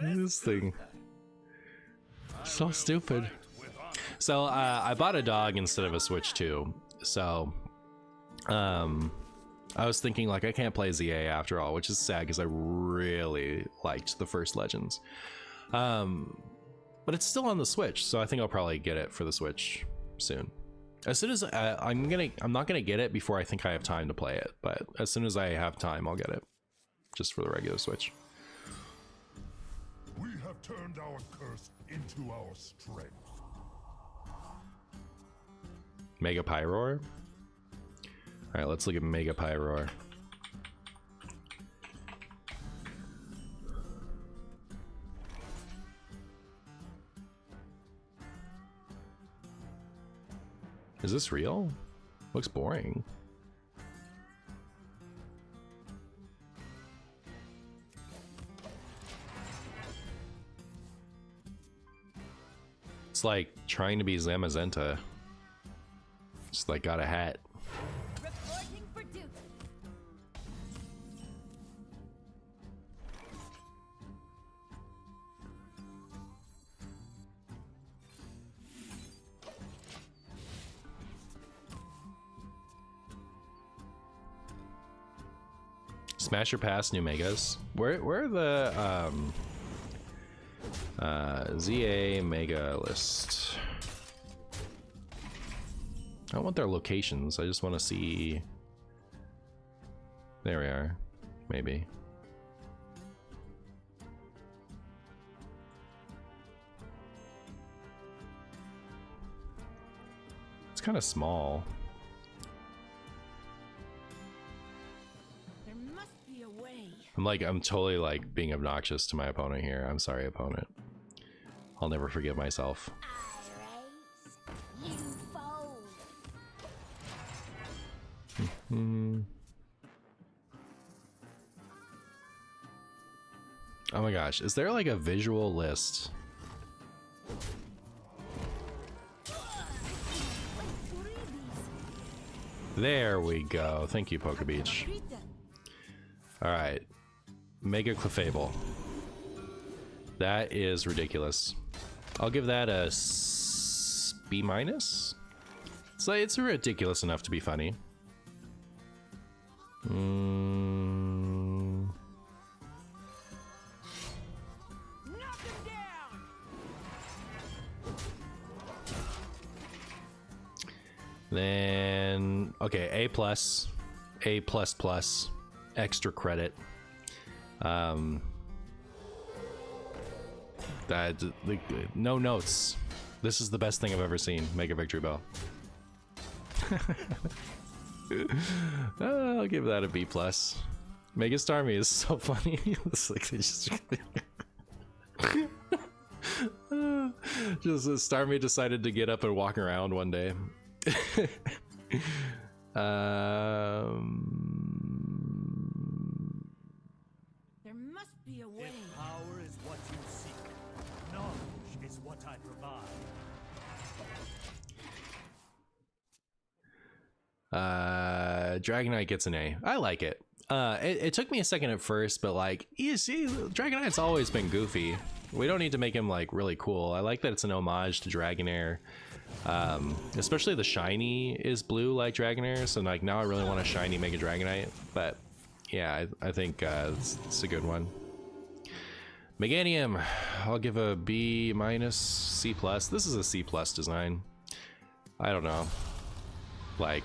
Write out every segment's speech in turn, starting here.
This thing. So stupid. So I bought a dog instead of a Switch too. So I was thinking like I can't play ZA after all, which is sad because I really liked the first Legends. But it's still on the Switch, so I think I'll probably get it for the Switch soon. As soon as I'm not gonna get it before I think I have time to play it, but as soon as I have time, I'll get it, just for the regular Switch. We have turned our curse into our strength. Mega Pyroar. All right, let's look at Mega Pyroar. Is this real? Looks boring. It's like trying to be Zamazenta. Just like got a hat. Reporting for duty. Smash or pass new megas. Where are the ZA mega list? I don't want their locations. I just want to see. There we are. Maybe. It's kind of small. There must be a way. I'm totally like being obnoxious to my opponent here. I'm sorry, opponent. I'll never forgive myself. I raise, you fold. Oh my gosh, is there like a visual list? There we go. Thank you, Pokebeach. All right, Mega Clefable. That is ridiculous. I'll give that a B minus. So it's ridiculous enough to be funny. Then okay, A plus, A plus plus, extra credit. That like, no notes. This is the best thing I've ever seen. Mega Victory Bell. I'll give that a B plus. Mega Starmie is so funny. It's like they just Starmie decided to get up and walk around one day. There must be a way. If power is what you seek, knowledge is what I provide. Dragonite gets an A. I like it. It took me a second at first, but like, you see, Dragonite's always been goofy. We don't need to make him like really cool. I like that it's an homage to Dragonair. Especially the shiny is blue like Dragonair, so like now I really want a shiny Mega Dragonite. But yeah, I think it's a good one. Meganium, I'll give a B minus, C plus. This is a C plus design. I don't know. Like,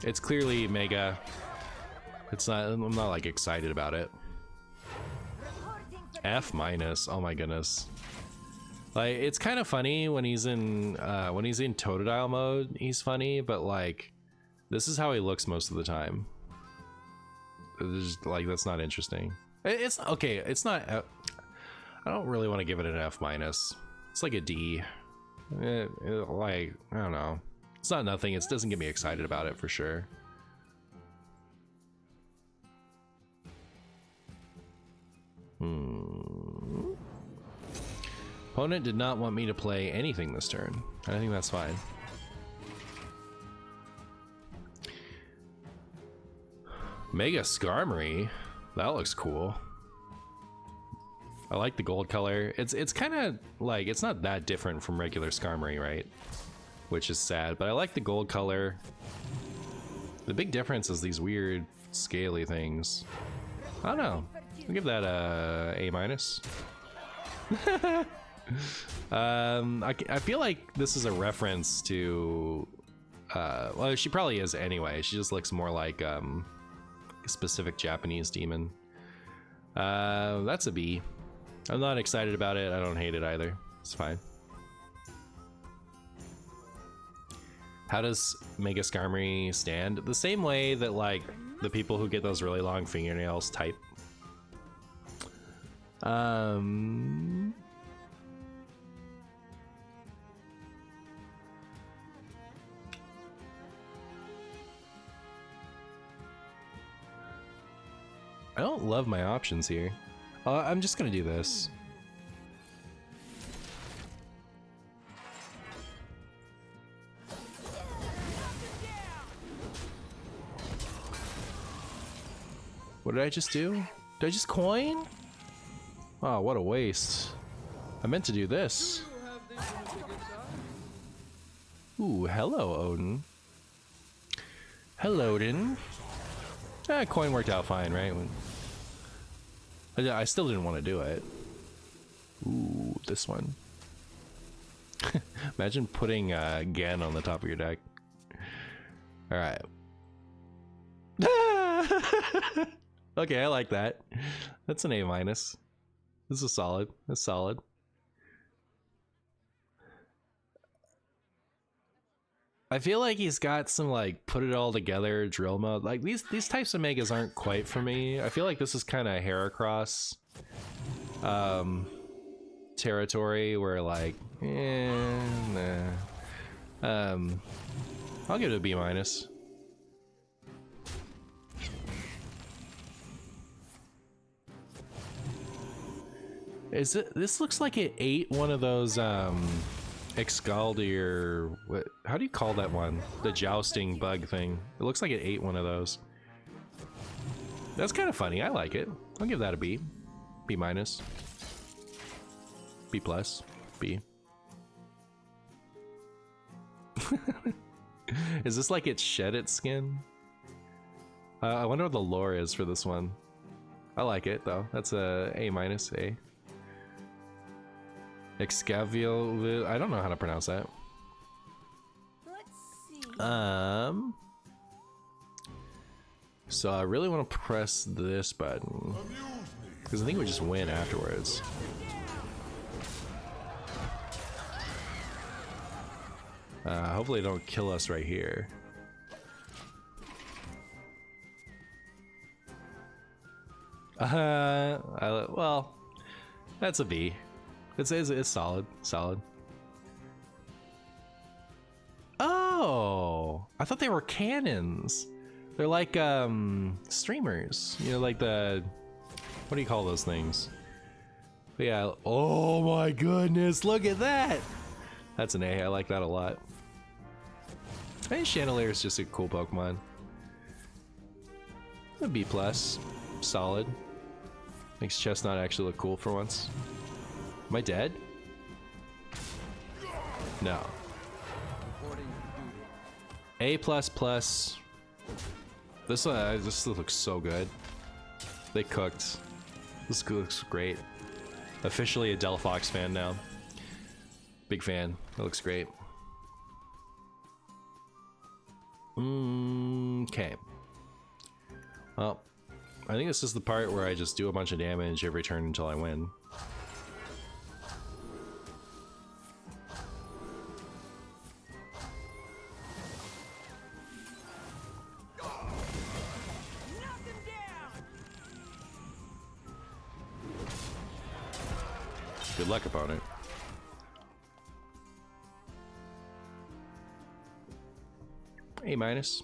it's clearly Mega. It's not. I'm not like excited about it. F minus. Oh my goodness. Like, it's kind of funny when he's in Totodile mode. He's funny, but like, this is how he looks most of the time. It's just, like, that's not interesting. It's okay. It's not. I don't really want to give it an F minus. It's like a D. Like, I don't know. It's not nothing. It doesn't get me excited about it for sure. Opponent did not want me to play anything this turn. I think that's fine. Mega Skarmory. That looks cool. I like the gold color. It's kind of like, it's not that different from regular Skarmory, right? Which is sad, but I like the gold color. The big difference is these weird scaly things. I don't know. I'll give that a A minus. I feel like this is a reference to well, she probably is anyway. She just looks more like a specific Japanese demon. That's a B. I'm not excited about it. I don't hate it either. It's fine. How does Mega Skarmory stand? The same way that like the people who get those really long fingernails type. I don't love my options here. I'm just gonna do this. What did I just do? Did I just coin? Oh, what a waste. I meant to do this. Ooh, hello, Odin. Hello, Odin. Coin worked out fine, right? I still didn't want to do it. Ooh, this one. Imagine putting Gan on the top of your deck. Alright. Okay, I like that. That's an A minus. This is solid. That's solid. I feel like he's got some like put it all together drill mode. Like these types of megas aren't quite for me. I feel like this is kind of Heracross territory where like nah. I'll give it a B minus. Is it? This looks like it ate one of those Excalibur. What? How do you call that one? The jousting bug thing. It looks like it ate one of those. That's kind of funny. I like it. I'll give that a B. B minus. B plus. B. Is this like it shed its skin? I wonder what the lore is for this one. I like it though. That's a A minus. A. Excavio. I don't know how to pronounce that. Let's see. So I really want to press this button because I think we just win afterwards. Hopefully they don't kill us right here. Well, that's a B. It's solid. Solid. Oh, I thought they were cannons. They're like streamers. You know, like the, what do you call those things? But yeah. Oh my goodness! Look at that. That's an A. I like that a lot. I think Chandelier is just a cool Pokemon. A B plus. Solid. Makes Chestnut actually look cool for once. Am I dead? No. A plus plus. This looks so good. They cooked. This looks great. Officially a Delphox fan now. Big fan. It looks great. Okay. Well, I think this is the part where I just do a bunch of damage every turn until I win. Good luck, opponent. A minus.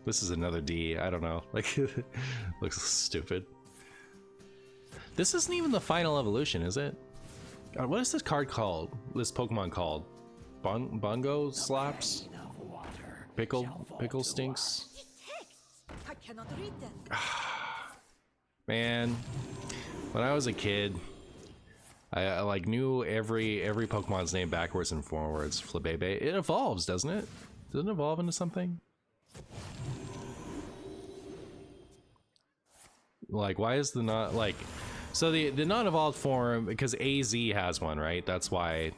This is another D. I don't know. Like, looks stupid. This isn't even the final evolution, is it? God, what is this card called? This Pokemon called? Bongo slaps? Pickle stinks? I cannot read them. Man, when I was a kid, I like knew every Pokemon's name backwards and forwards. Flabebe. It evolves, doesn't it? Doesn't it evolve into something? Like, why is the not like? So the non-evolved form, because AZ has one, right? That's why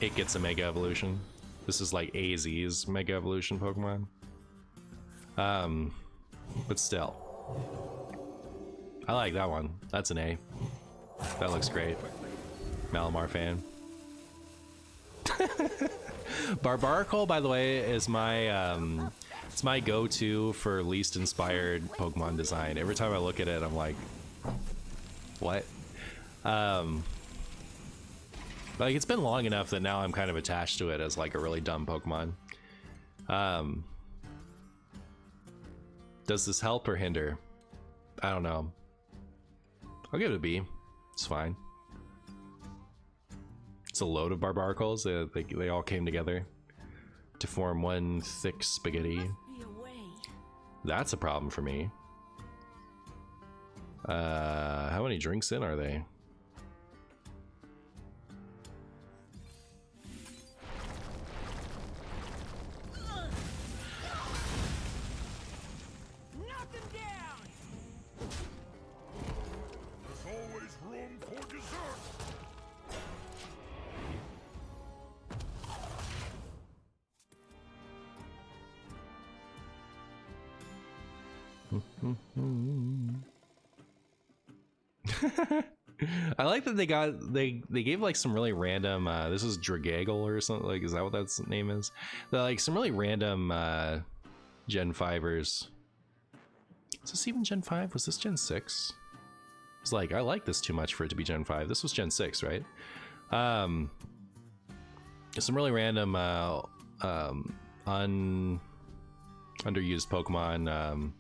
it gets a Mega Evolution. This is like AZ's Mega Evolution Pokemon. But still, I like that one. That's an A. That looks great. Malamar fan. Barbaracle, by the way, is my it's my go-to for least inspired Pokemon design. Every time I look at it, I'm like, what? Like, it's been long enough that now I'm kind of attached to it as like a really dumb Pokemon. Does this help or hinder? I don't know. I'll give it a B. It's fine. It's a load of Barbaracles. They all came together to form one thick spaghetti. Be away. That's a problem for me. How many drinks in are they? Knock him down. There's always room for dessert. I like that they gave like some really random this is Dragaggle or something, like, is that what that name is? They're like some really random Gen 5ers. Is this even Gen 5? Was this Gen 6? It's like, I like this too much for it to be Gen 5. This was Gen 6, right? Some really random underused Pokemon.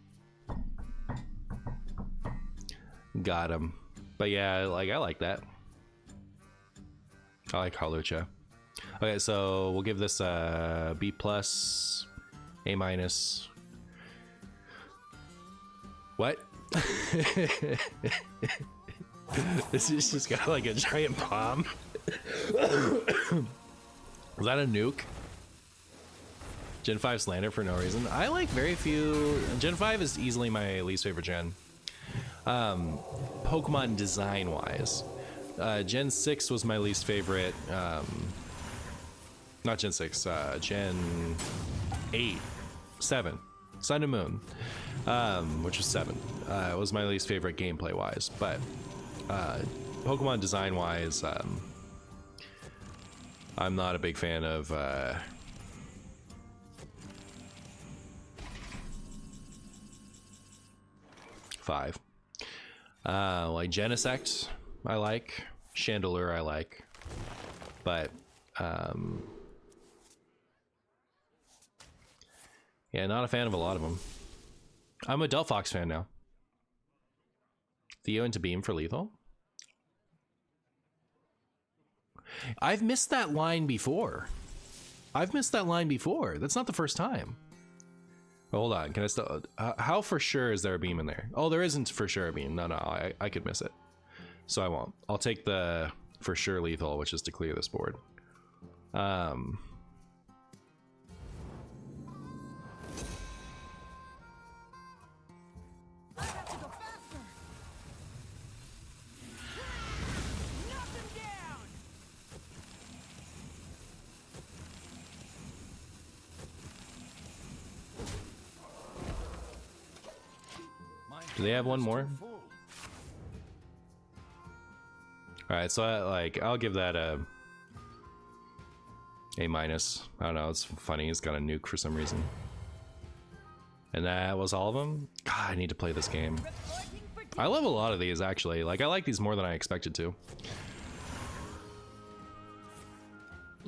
Got him. But yeah, like, I like that. I like Hawlucha. Okay, so we'll give this a B+, A-. What? This is just got like a giant palm. Was that a nuke? Gen 5 slander for no reason. I like very few. Gen 5 is easily my least favorite gen. Pokemon design wise. Gen 6 was my least favorite. Not Gen 6, Gen 8, 7, Sun and Moon, which was 7. It was my least favorite gameplay wise, but Pokemon design wise, I'm not a big fan of 5. Like Genesect, I like. Chandelure, I like. But, yeah, not a fan of a lot of them. I'm a Delphox fan now. Theo into Beam for lethal? I've missed that line before. That's not the first time. Hold on, can I still... how for sure is there a beam in there? Oh, there isn't for sure a beam. No, I could miss it. So I won't. I'll take the for sure lethal, which is to clear this board. I have to go faster. Knock him down. Do they have one more? Alright, so I'll give that a A-. I don't know, it's funny, it's got a nuke for some reason. And that was all of them? God, I need to play this game. I love a lot of these, actually. Like, I like these more than I expected to.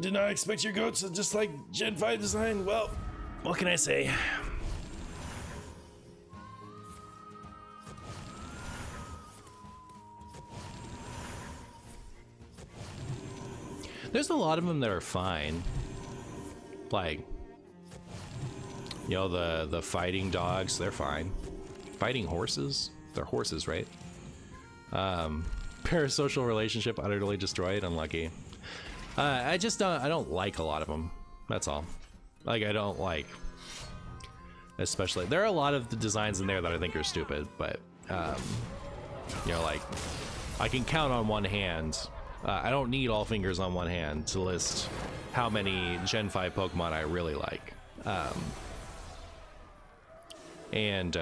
Did not expect your goats to just like Gen 5 design. Well, what can I say? There's a lot of them that are fine. Like, you know, the fighting dogs, they're fine. Fighting horses? they're horses, right? Parasocial relationship utterly destroyed. Unlucky. I don't like a lot of them. That's all. Like, I don't like, especially, there are a lot of the designs in there that I think are stupid, but you know, like, I can count on one hand. I don't need all fingers on one hand to list how many Gen 5 Pokemon I really like. And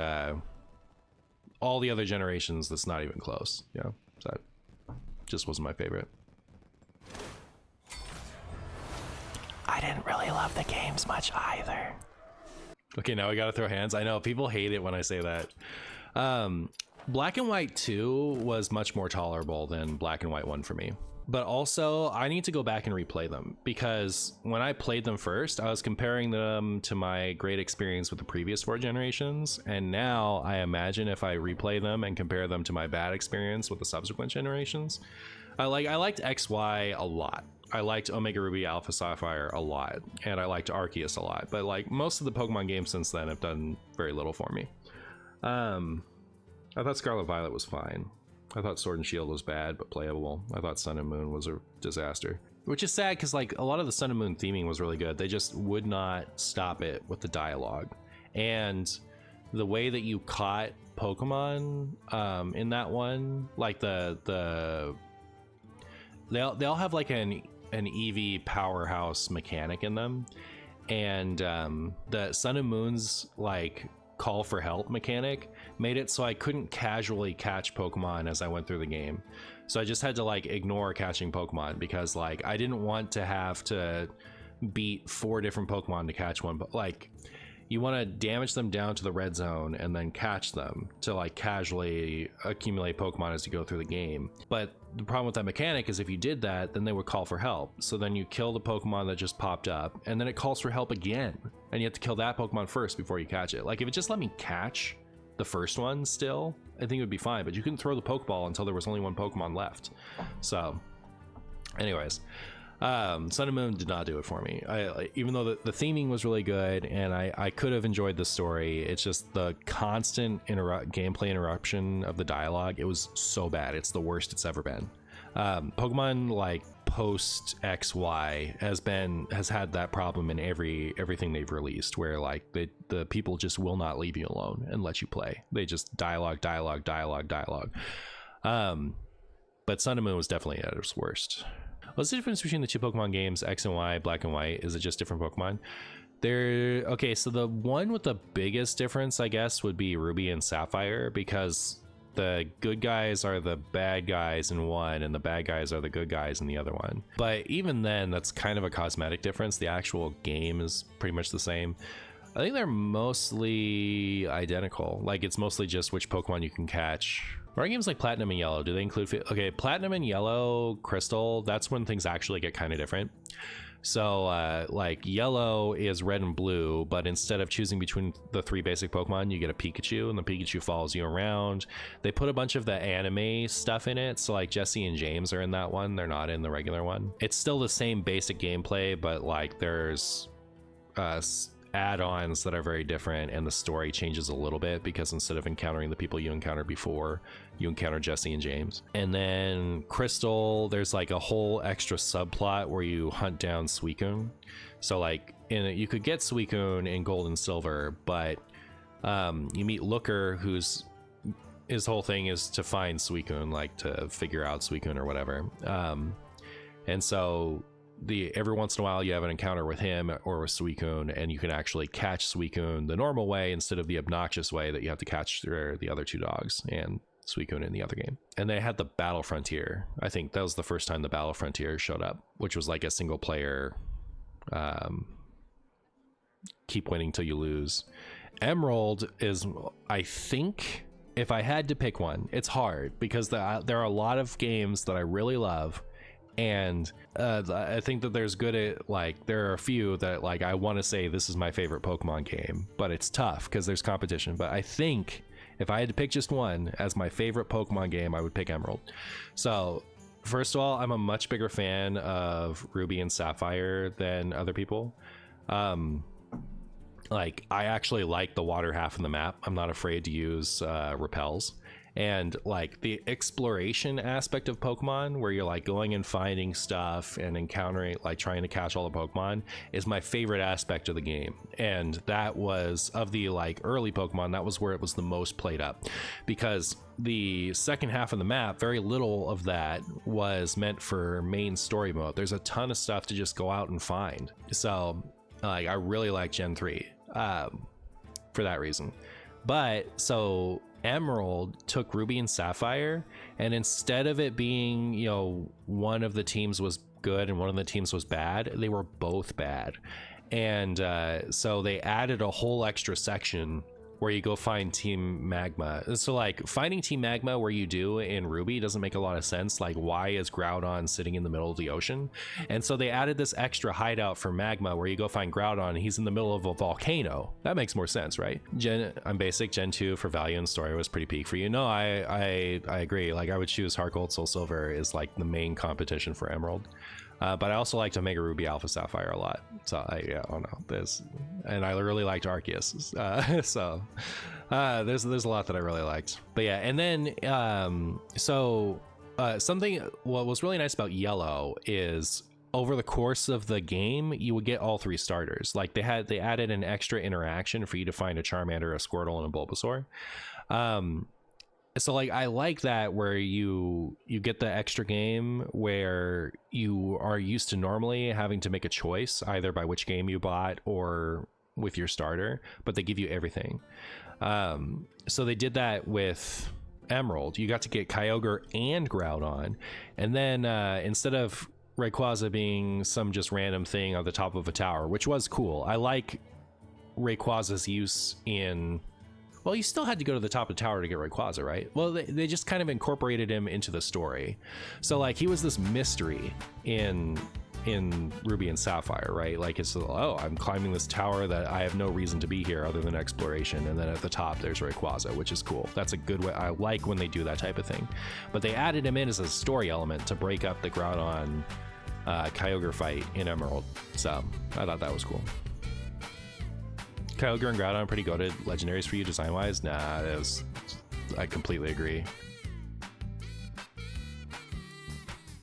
all the other generations, that's not even close. You know, so that just wasn't my favorite. I didn't really love the games much either. Okay, now we gotta throw hands. I know people hate it when I say that. Black and White 2 was much more tolerable than Black and White 1 for me. But also, I need to go back and replay them, because when I played them first, I was comparing them to my great experience with the previous 4 generations, and now I imagine if I replay them and compare them to my bad experience with the subsequent generations. I liked XY a lot. I liked Omega Ruby Alpha Sapphire a lot, and I liked Arceus a lot, but like most of the Pokemon games since then have done very little for me. I thought Scarlet Violet was fine. I thought Sword and Shield was bad, but playable. I thought Sun and Moon was a disaster. Which is sad, because like a lot of the Sun and Moon theming was really good. They just would not stop it with the dialogue. And the way that you caught Pokemon in that one, like they all have like an EV powerhouse mechanic in them. And the Sun and Moon's like call for help mechanic made it so I couldn't casually catch Pokemon as I went through the game. So I just had to like ignore catching Pokemon, because like I didn't want to have to beat 4 different Pokemon to catch one. But like, you want to damage them down to the red zone and then catch them to like casually accumulate Pokemon as you go through the game. But the problem with that mechanic is if you did that, then they would call for help. So then you kill the Pokemon that just popped up, and then it calls for help again, and you have to kill that Pokemon first before you catch it. Like, if it just let me catch the first one still, I think it would be fine, but you couldn't throw the Pokeball until there was only 1 Pokemon left. So anyways, Sun and Moon did not do it for me. Even though the theming was really good and I could have enjoyed the story, it's just the constant gameplay interruption of the dialogue. It was so bad. It's the worst it's ever been. Pokemon like post XY has had that problem in everything they've released, where like the people just will not leave you alone and let you play. They just dialogue. But Sun and Moon was definitely at its worst. What's the difference between the 2 Pokemon games, X and Y, Black and White? Is it just different Pokemon? Okay, so the one with the biggest difference, I guess, would be Ruby and Sapphire, because the good guys are the bad guys in one and the bad guys are the good guys in the other one. But even then, that's kind of a cosmetic difference. The actual game is pretty much the same. I think they're mostly identical. Like, it's mostly just which Pokemon you can catch. Are games like Platinum and Yellow, do they include... Okay, Platinum and Yellow, Crystal, that's when things actually get kind of different. So, like, Yellow is Red and Blue, but instead of choosing between the 3 basic Pokemon, you get a Pikachu, and the Pikachu follows you around. They put a bunch of the anime stuff in it, so like Jesse and James are in that one. They're not in the regular one. It's still the same basic gameplay, but like there's add-ons that are very different, and the story changes a little bit, because instead of encountering the people you encountered before, you encounter Jesse and James. And then Crystal, there's like a whole extra subplot where you hunt down Suicune. So like you could get Suicune in Gold and Silver, but you meet Looker, his whole thing is to find Suicune, like to figure out Suicune or whatever. And so every once in a while you have an encounter with him or with Suicune, and you can actually catch Suicune the normal way instead of the obnoxious way that you have to catch the other 2 dogs and Suicune in the other game. And they had the Battle Frontier. I think that was the first time the Battle Frontier showed up, which was like a single player keep winning till you lose. Emerald is, I think, if I had to pick one, it's hard because there are a lot of games that I really love, and I think that there's good at, like, there are a few that like I want to say this is my favorite Pokemon game, but it's tough because there's competition. But I think if I had to pick just one as my favorite Pokemon game, I would pick Emerald. So first of all, I'm a much bigger fan of Ruby and Sapphire than other people. Like, I actually like the water half of the map. I'm not afraid to use repels. And like the exploration aspect of Pokemon, where you're like going and finding stuff and encountering, like trying to catch all the Pokemon, is my favorite aspect of the game. And that was, of the like early Pokemon, that was where it was the most played up, because the second half of the map, very little of that was meant for main story mode. There's a ton of stuff to just go out and find. So like I really like Gen 3 for that reason. But so Emerald took Ruby and Sapphire, and instead of it being, you know, one of the teams was good and one of the teams was bad, they were both bad. And so they added a whole extra section where you go find Team Magma. So like finding Team Magma where you do in Ruby doesn't make a lot of sense. Like, why is Groudon sitting in the middle of the ocean? And so they added this extra hideout for Magma where you go find Groudon and he's in the middle of a volcano. That makes more sense, right? I'm basic. Gen 2 for value and story was pretty peak for you. No, I agree. Like, I would choose Heart Gold Soul Silver is like the main competition for Emerald. But I also liked Omega Ruby Alpha Sapphire a lot. So I don't know this, and I really liked Arceus. So there's a lot that I really liked. But yeah, and then something what was really nice about Yellow is over the course of the game you would get all three starters. Like they added an extra interaction for you to find a Charmander, a Squirtle, and a Bulbasaur. So like I like that, where you get the extra game where you are used to normally having to make a choice either by which game you bought or with your starter, but they give you everything. So they did that with Emerald. You got to get Kyogre and Groudon, and then instead of Rayquaza being some just random thing on the top of a tower, which was cool. I like Rayquaza's use in... Well, you still had to go to the top of the tower to get Rayquaza, right? Well, they just kind of incorporated him into the story. So like he was this mystery in Ruby and Sapphire, right? Like it's, oh, I'm climbing this tower that I have no reason to be here other than exploration, and then at the top there's Rayquaza, which is cool. That's a good way. I like when they do that type of thing. But they added him in as a story element to break up the Groudon Kyogre fight in Emerald. So I thought that was cool. Kyogre and Groudon are pretty goated legendaries for you design wise. Nah, I completely agree.